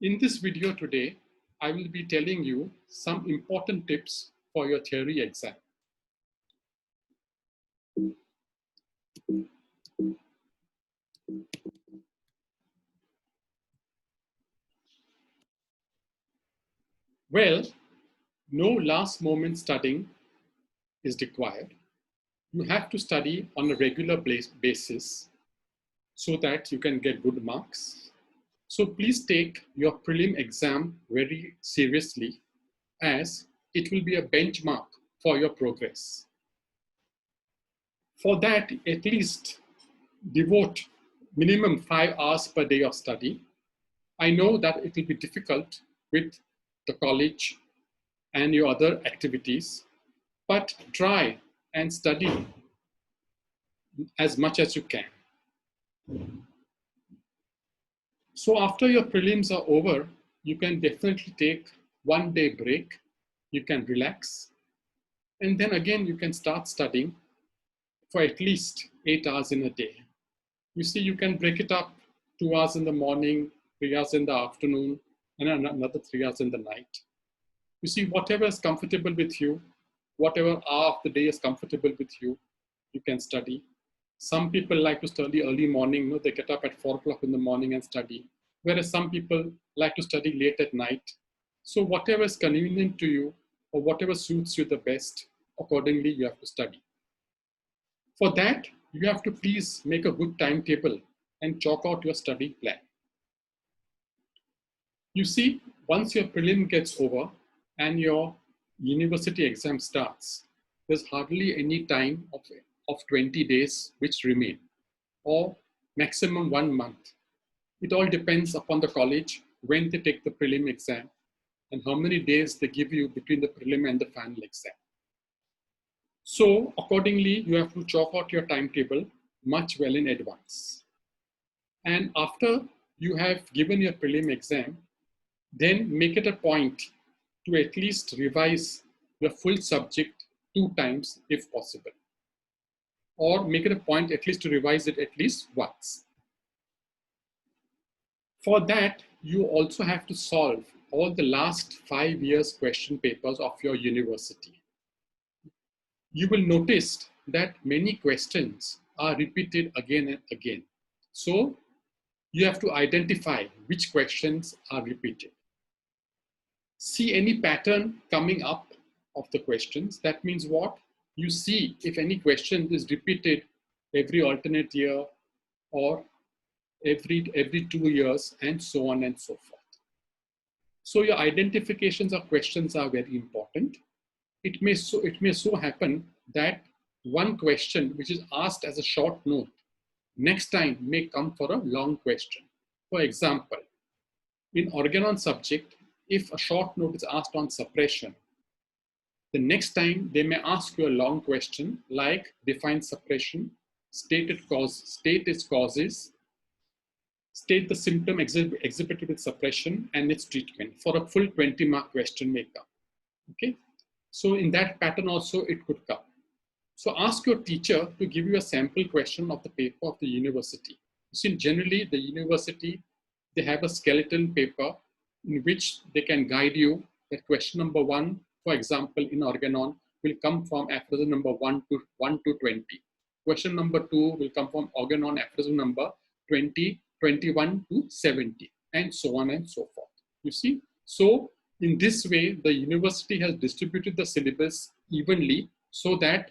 In this video today, I will be telling you some important tips for your theory exam. Well, no last moment studying is required. You have to study on a regular basis so that you can get good marks. So please take your prelim exam very seriously, as it will be a benchmark for your progress. For that, at least devote minimum 5 hours per day of study. I know that it will be difficult with the college and your other activities, but try and study as much as you can. So after your prelims are over, you can definitely take 1 day break. You can relax. And then again, you can start studying for at least 8 hours in a day. You see, you can break it up 2 hours in the morning, 3 hours in the afternoon, and another 3 hours in the night. You see, whatever is comfortable with you, whatever hour of the day is comfortable with you, you can study. Some people like to study early morning, they get up at 4 o'clock in the morning and study. Whereas some people like to study late at night. So whatever is convenient to you or whatever suits you the best, accordingly you have to study. For that, you have to please make a good timetable and chalk out your study plan. You see, once your prelim gets over and your university exam starts, there's hardly any time of 20 days which remain, or maximum 1 month. It all depends upon the college, when they take the prelim exam and how many days they give you between the prelim and the final exam. So accordingly, you have to chalk out your timetable much well in advance. And after you have given your prelim exam, then make it a point to at least revise your full subject 2 times if possible. Or make it a point at least to revise it at least once. For that, you also have to solve all the last 5 years question papers of your university. You will notice that many questions are repeated again and again. So you have to identify which questions are repeated. See any pattern coming up of the questions. That means what? You see if any question is repeated every alternate year or every 2 years, and so on and so forth. So your identifications of questions are very important. It may so happen that one question which is asked as a short note next time may come for a long question. For example, in organon subject, if a short note is asked on suppression, the next time they may ask you a long question like define suppression, state its causes, state the symptom exhibited with suppression and its treatment. For a full 20-mark question may come. Okay, so in that pattern also it could come. So ask your teacher to give you a sample question of the paper of the university. See, generally the university, they have a skeleton paper in which they can guide you that question number 1, for example, in organon, will come from aphorism number 1 to 20. Question number 2 will come from organon aphorism number 20, 21 to 70, and so on and so forth. You see? So in this way, the university has distributed the syllabus evenly so that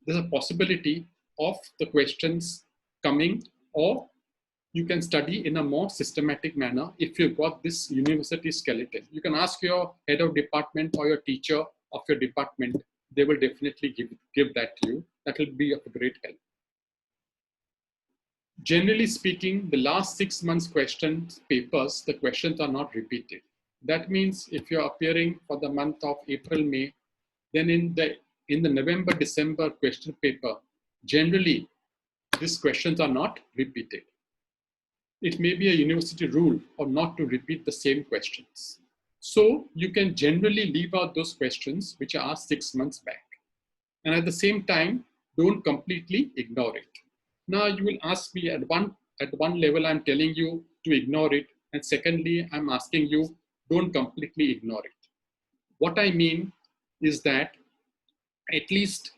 there's a possibility of the questions coming, or you can study in a more systematic manner if you've got this university skeleton. You can ask your head of department or your teacher of your department. They will definitely give that to you. That will be of great help. Generally speaking, the last 6 months questions papers, the questions are not repeated. That means if you're appearing for the month of April, May, then in the November, December question paper, generally these questions are not repeated. It may be a university rule or not to repeat the same questions. So you can generally leave out those questions which are asked 6 months back. And at the same time, don't completely ignore it. Now you will ask me at one level, I'm telling you to ignore it. And secondly, I'm asking you, don't completely ignore it. What I mean is that at least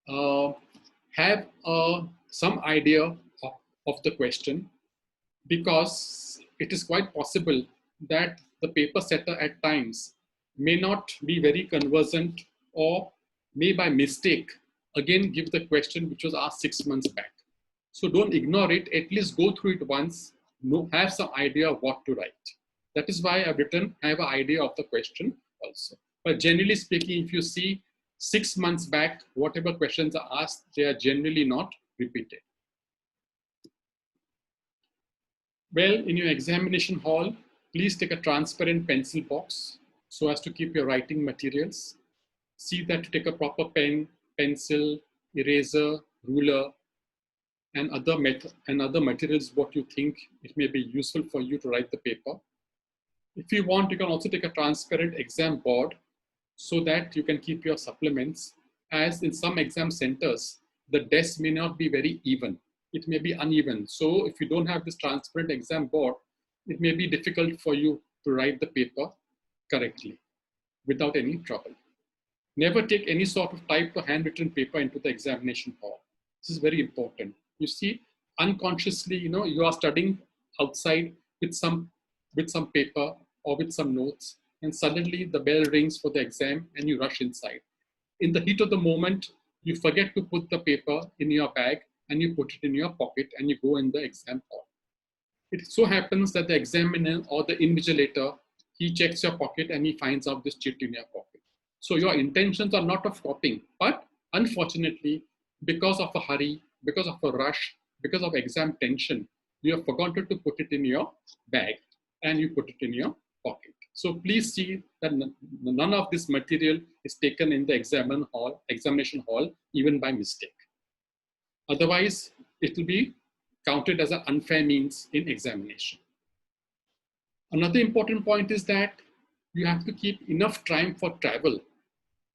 have some idea of the question, because it is quite possible that the paper setter at times may not be very conversant, or may by mistake again give the question which was asked 6 months back. So don't ignore it, at least go through it once, have some idea of what to write. That is why I've written, have an idea of the question also. But generally speaking, if you see 6 months back, whatever questions are asked, they are generally not repeated. Well, in your examination hall, please take a transparent pencil box so as to keep your writing materials. See that you take a proper pen, pencil, eraser, ruler, and other materials what you think it may be useful for you to write the paper. If you want, you can also take a transparent exam board so that you can keep your supplements, as in some exam centers, the desk may not be very even. It may be uneven. So if you don't have this transparent exam board, it may be difficult for you to write the paper correctly without any trouble. Never take any sort of typed or handwritten paper into the examination hall. This is very important. You see, unconsciously, you are studying outside with some paper or with some notes, and suddenly the bell rings for the exam and you rush inside. In the heat of the moment, you forget to put the paper in your bag and you put it in your pocket and you go in the exam hall. It so happens that the examiner or the invigilator, he checks your pocket and he finds out this chit in your pocket. So your intentions are not of copying, but unfortunately, because of a hurry, because of a rush, because of exam tension, you have forgotten to put it in your bag and you put it in your pocket. So please see that none of this material is taken in the examination hall, even by mistake. Otherwise, it will be counted as an unfair means in examination. Another important point is that you have to keep enough time for travel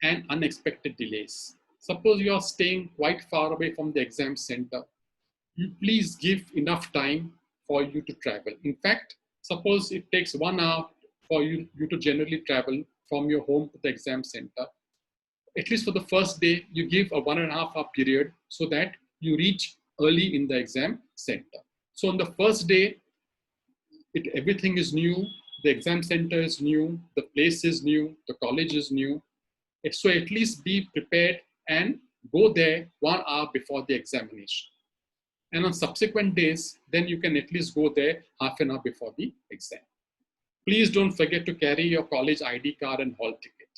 and unexpected delays. Suppose you are staying quite far away from the exam center. You please give enough time for you to travel. In fact, suppose it takes 1 hour for you to generally travel from your home to the exam center. At least for the first day, you give a 1.5 hour period so that you reach early in the exam center. So on the first day, everything is new, the exam center is new, the place is new, the college is new. So at least be prepared and go there 1 hour before the examination. And on subsequent days, then you can at least go there half an hour before the exam. Please don't forget to carry your college ID card and hall ticket.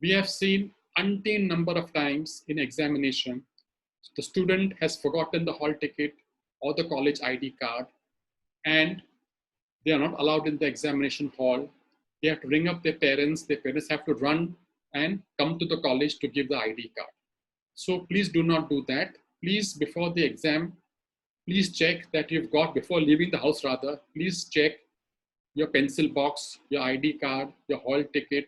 We have seen umpteen number of times in examination, the student has forgotten the hall ticket or the college ID card, and they are not allowed in the examination hall. They have to ring up their parents have to run and come to the college to give the ID card. So please do not do that. Please, before the exam, please check that you've got, before leaving the house rather, please check your pencil box, your ID card, your hall ticket,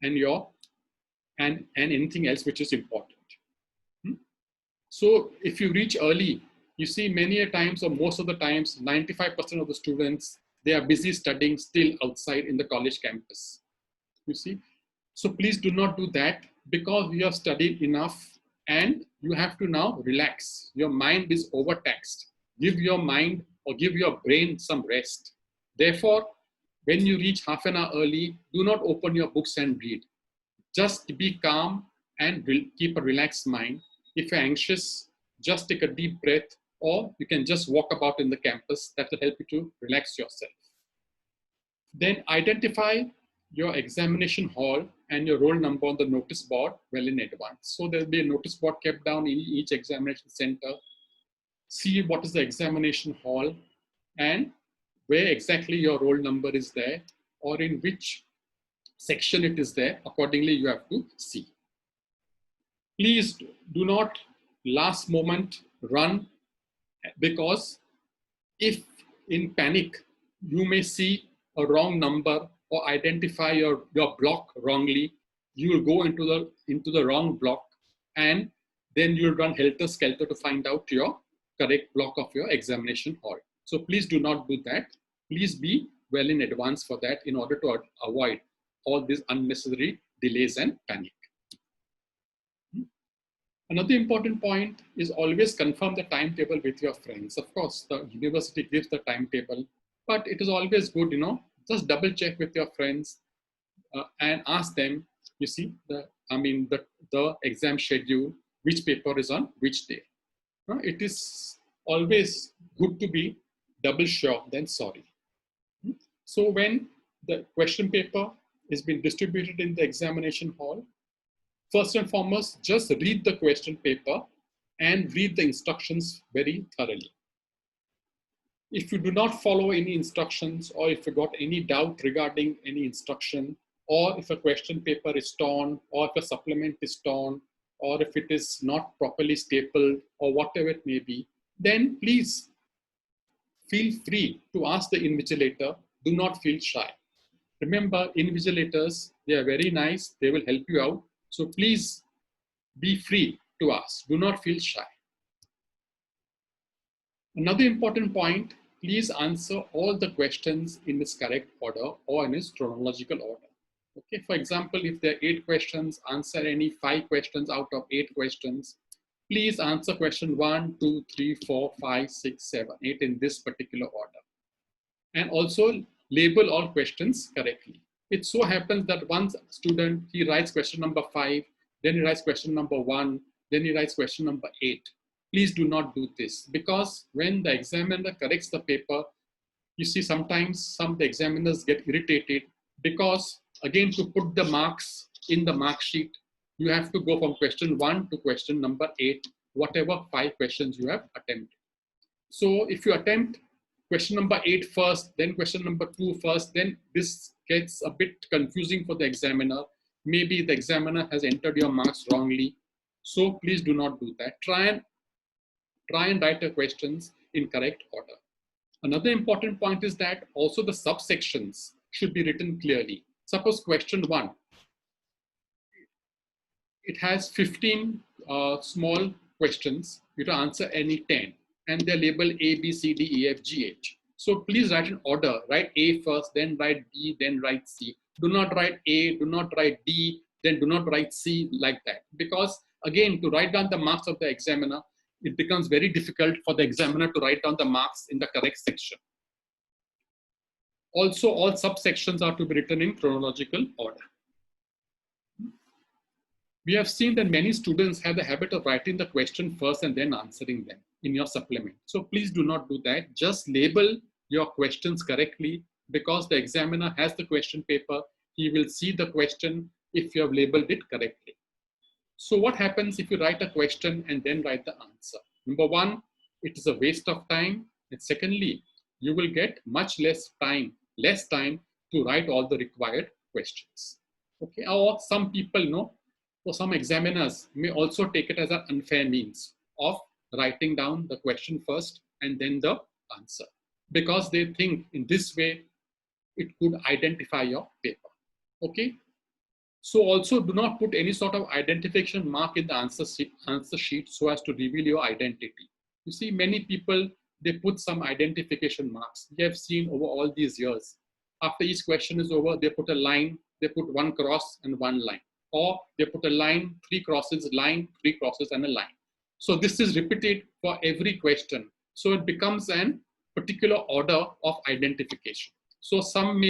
and anything else which is important. So if you reach early, you see many a times, or most of the times, 95% of the students, they are busy studying still outside in the college campus. You see, so please do not do that, because you have studied enough and you have to now relax. Your mind is overtaxed. Give your mind or give your brain some rest. Therefore, when you reach half an hour early, do not open your books and read. Just be calm and keep a relaxed mind. If you're anxious, just take a deep breath, or you can just walk about in the campus. That will help you to relax yourself. Then identify your examination hall and your roll number on the notice board well in advance. So there'll be a notice board kept down in each examination center. See what is the examination hall and where exactly your roll number is there, or in which section it is there. Accordingly, you have to see. Please do not last moment run, because if in panic, you may see a wrong number or identify your block wrongly, you will go into the wrong block, and then you'll run helter-skelter to find out your correct block of your examination hall. So please do not do that. Please be well in advance for that in order to avoid all these unnecessary delays and panic. Another important point is always confirm the timetable with your friends. Of course, the university gives the timetable, but it is always good, just double check with your friends and ask them, you see, the exam schedule, which paper is on which day. It is always good to be double sure than sorry. So when the question paper is being distributed in the examination hall, first and foremost, just read the question paper and read the instructions very thoroughly. If you do not follow any instructions, or if you got any doubt regarding any instruction, or if a question paper is torn, or if a supplement is torn, or if it is not properly stapled, or whatever it may be, then please feel free to ask the invigilator. Do not feel shy. Remember, invigilators, they are very nice. They will help you out. So please be free to ask. Do not feel shy. Another important point, please answer all the questions in its correct order or in its chronological order. Okay, for example, if there are 8 questions, answer any 5 questions out of 8 questions. Please answer question 1, 2, 3, 4, 5, 6, 7, 8 in this particular order. And also label all questions correctly. It so happens that one student, he writes question number 5, then he writes question number 1, then he writes question number 8. Please do not do this, because when the examiner corrects the paper, you see sometimes some of the examiners get irritated because again to put the marks in the mark sheet, you have to go from question 1 to question number 8, whatever 5 questions you have attempted. So if you attempt question number 8 first, then question number 2 first, then this gets a bit confusing for the examiner. Maybe the examiner has entered your marks wrongly. So please do not do that. Try and write your questions in correct order. Another important point is that also the subsections should be written clearly. Suppose question 1, it has 15 small questions. You have to answer any 10. And they're labeled A, B, C, D, E, F, G, H. So please write in order. Write A first, then write B, then write C. Do not write A, do not write D, then do not write C like that. Because again, to write down the marks of the examiner, it becomes very difficult for the examiner to write down the marks in the correct section. Also, all subsections are to be written in chronological order. We have seen that many students have the habit of writing the question first and then answering them in your supplement. So please do not do that. Just label your questions correctly, because the examiner has the question paper. He will see the question if you have labeled it correctly. So what happens if you write a question and then write the answer? Number 1, it is a waste of time. And secondly, you will get much less time to write all the required questions. Okay, or some people know, or some examiners may also take it as an unfair means of writing down the question first and then the answer, because they think in this way it could identify your paper. Okay, so also do not put any sort of identification mark in the answer sheet so as to reveal your identity. You see, many people, they put some identification marks. We have seen over all these years. After each question is over, they put a line, they put 1 cross and 1 line. Or they put a line, 3 crosses, line, 3 crosses, and a line. So this is repeated for every question. So it becomes a particular order of identification. So some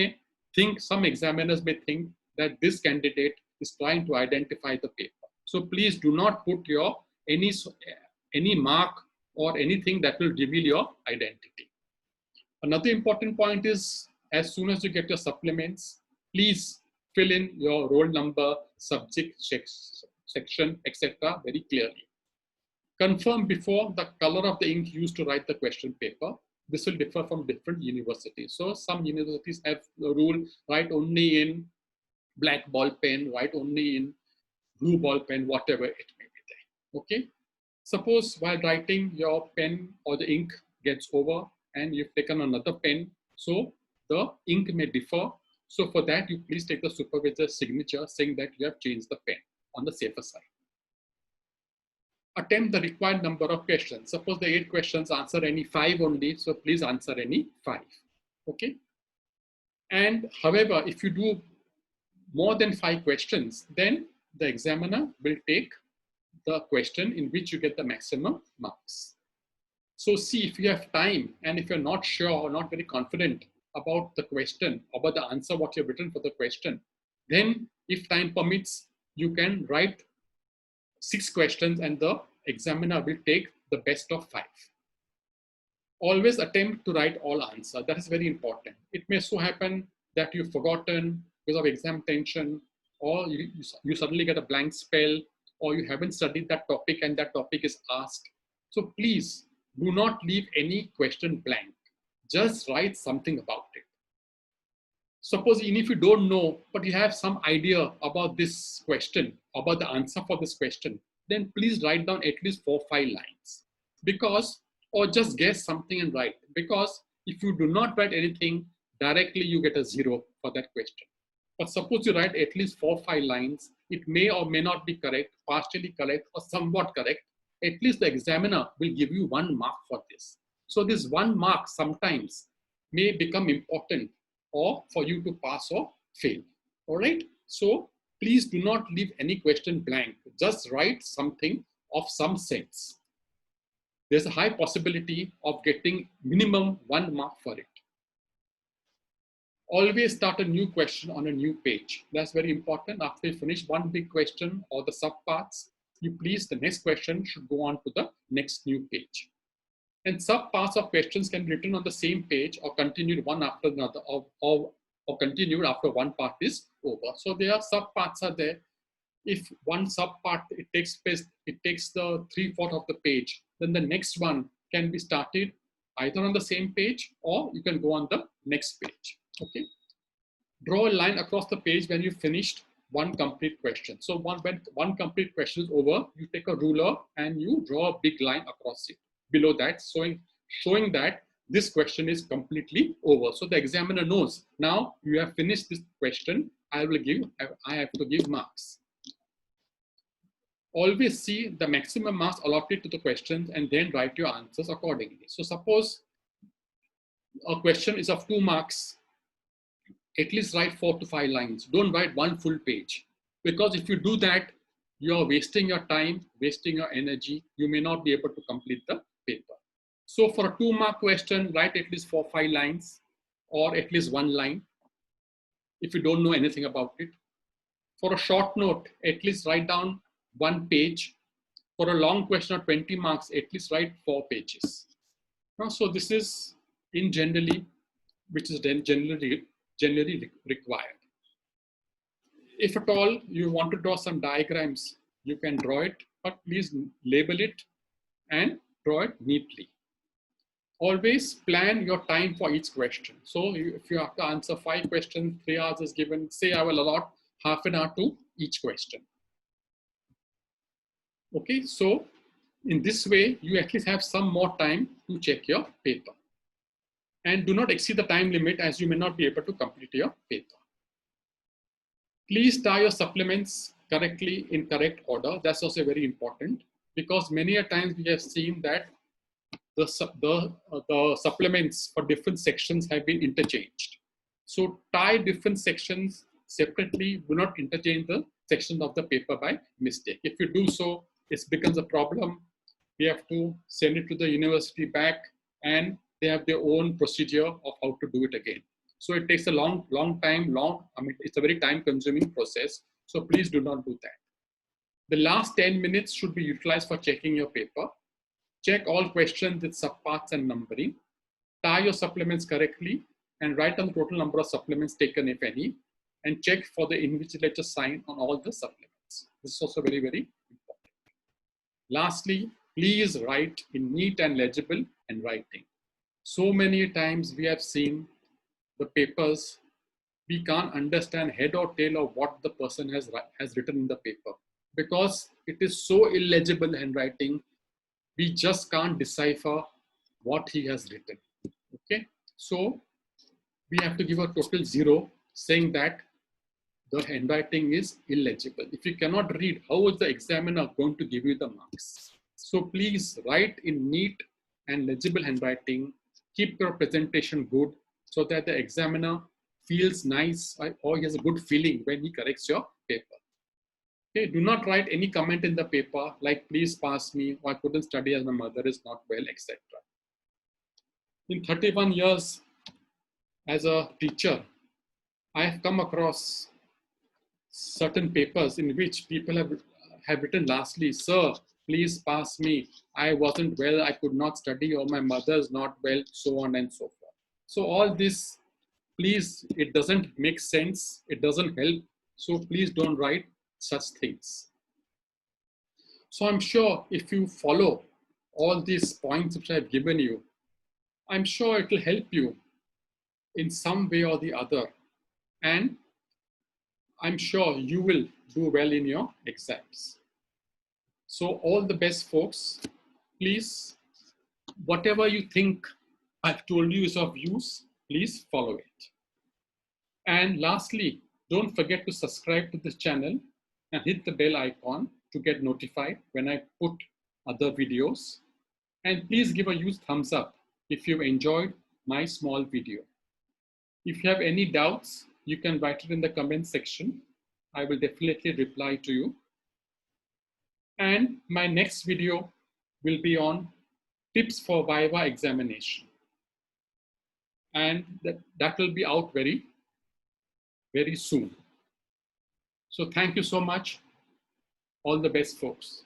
examiners may think that this candidate is trying to identify the paper. So please do not put your any mark or anything that will reveal your identity. Another important point is, as soon as you get your supplements, please fill in your roll number, subject, section, etc. very clearly. Confirm before the color of the ink used to write the question paper. This will differ from different universities. So some universities have the rule, write only in black ball pen, write only in blue ball pen, whatever it may be there. Okay. Suppose while writing, your pen or the ink gets over and you've taken another pen, so the ink may differ. So for that, you please take the supervisor's signature saying that you have changed the pen on the safer side. Attempt the required number of questions. Suppose the 8 questions, answer any 5 only. So please answer any 5. Okay. And however, if you do more than 5 questions, then the examiner will take the question in which you get the maximum marks. So see, if you have time and if you're not sure or not very confident about the question, about the answer, what you've written for the question, then if time permits, you can write 6 questions and the examiner will take the best of 5. Always attempt to write all answer. That is very important. It may so happen that you've forgotten because of exam tension, or you suddenly get a blank spell, or you haven't studied that topic and that topic is asked. So please do not leave any question blank. Just write something about it. Suppose even if you don't know, but you have some idea about this question, about the answer for this question, then please write down at least 4 or 5 lines. Because, or just guess something and write. Because if you do not write anything, directly you get a 0 for that question. But suppose you write at least 4 or 5 lines, it may or may not be correct, partially correct, or somewhat correct. At least the examiner will give you 1 mark for this. So this 1 mark sometimes may become important, or for you to pass or fail. All right. So please do not leave any question blank. Just write something of some sense. There's a high possibility of getting minimum 1 mark for it. Always start a new question on a new page. That's very important. After you finish one big question or the subparts, you please, the next question should go on to the next new page. And subparts of questions can be written on the same page or continued one after another, or continued after one part is over. So there are subparts are there. If one subpart it takes the 3/4 of the page, then the next one can be started either on the same page or you can go on the next page. Okay. Draw a line across the page when you finished one complete question. So when one complete question is over, you take a ruler and you draw a big line across it. Below that, showing that this question is completely over. So the examiner knows, now you have finished this question, I have to give marks. Always see the maximum marks allotted to the questions and then write your answers accordingly. So suppose a question is of 2 marks, at least write 4 to 5 lines. Don't write 1 full page. Because if you do that, you are wasting your time, wasting your energy. You may not be able to complete the paper. So for a 2-mark question, write at least 4 or 5 lines or at least 1 line if you don't know anything about it. For a short note, at least write down 1 page. For a long question of 20 marks, at least write 4 pages. So this is in generally, which is generally required. If at all you want to draw some diagrams, you can draw it, but please label it and draw it neatly. Always plan your time for each question. So if you have to answer 5 questions, 3 hours is given, say I will allot half an hour to each question. Okay, so in this way, you at least have some more time to check your paper. And do not exceed the time limit as you may not be able to complete your paper. Please tie your supplements correctly in correct order. That's also very important because many a times we have seen that the supplements for different sections have been interchanged. So tie different sections separately. Do not interchange the sections of the paper by mistake. If you do so, it becomes a problem. We have to send it to the university back and they have their own procedure of how to do it again. So it takes a long time, it's a very time consuming process. So please do not do that. The last 10 minutes should be utilized for checking your paper. Check all questions with subparts and numbering. Tie your supplements correctly and write down the total number of supplements taken, if any, and check for the invigilator sign on all the supplements. This is also very, very important. Lastly, please write in neat and legible handwriting. So many times we have seen the papers, we can't understand head or tail of what the person has written in the paper because it is so illegible handwriting. We just can't decipher what he has written. Okay, so we have to give a total 0, saying that the handwriting is illegible. If you cannot read, how is the examiner going to give you the marks? So please write in neat and legible handwriting. Keep your presentation good so that the examiner feels nice or he has a good feeling when he corrects your paper. Okay, do not write any comment in the paper like please pass me, or I couldn't study as my mother is not well, etc. In 31 years as a teacher, I have come across certain papers in which people have written lastly, sir, please pass me. I wasn't well, I could not study, or my mother's not well, so on and so forth. So all this, please, it doesn't make sense. It doesn't help. So please don't write such things. So I'm sure if you follow all these points which I've given you, I'm sure it will help you in some way or the other. And I'm sure you will do well in your exams. So all the best, folks. Please, whatever you think I've told you is of use, please follow it. And lastly, don't forget to subscribe to this channel and hit the bell icon to get notified when I put other videos. And please give a huge thumbs up if you've enjoyed my small video. If you have any doubts, you can write it in the comment section. I will definitely reply to you. And my next video will be on tips for Viva examination. And that will be out very, very soon. So thank you so much. All the best, folks.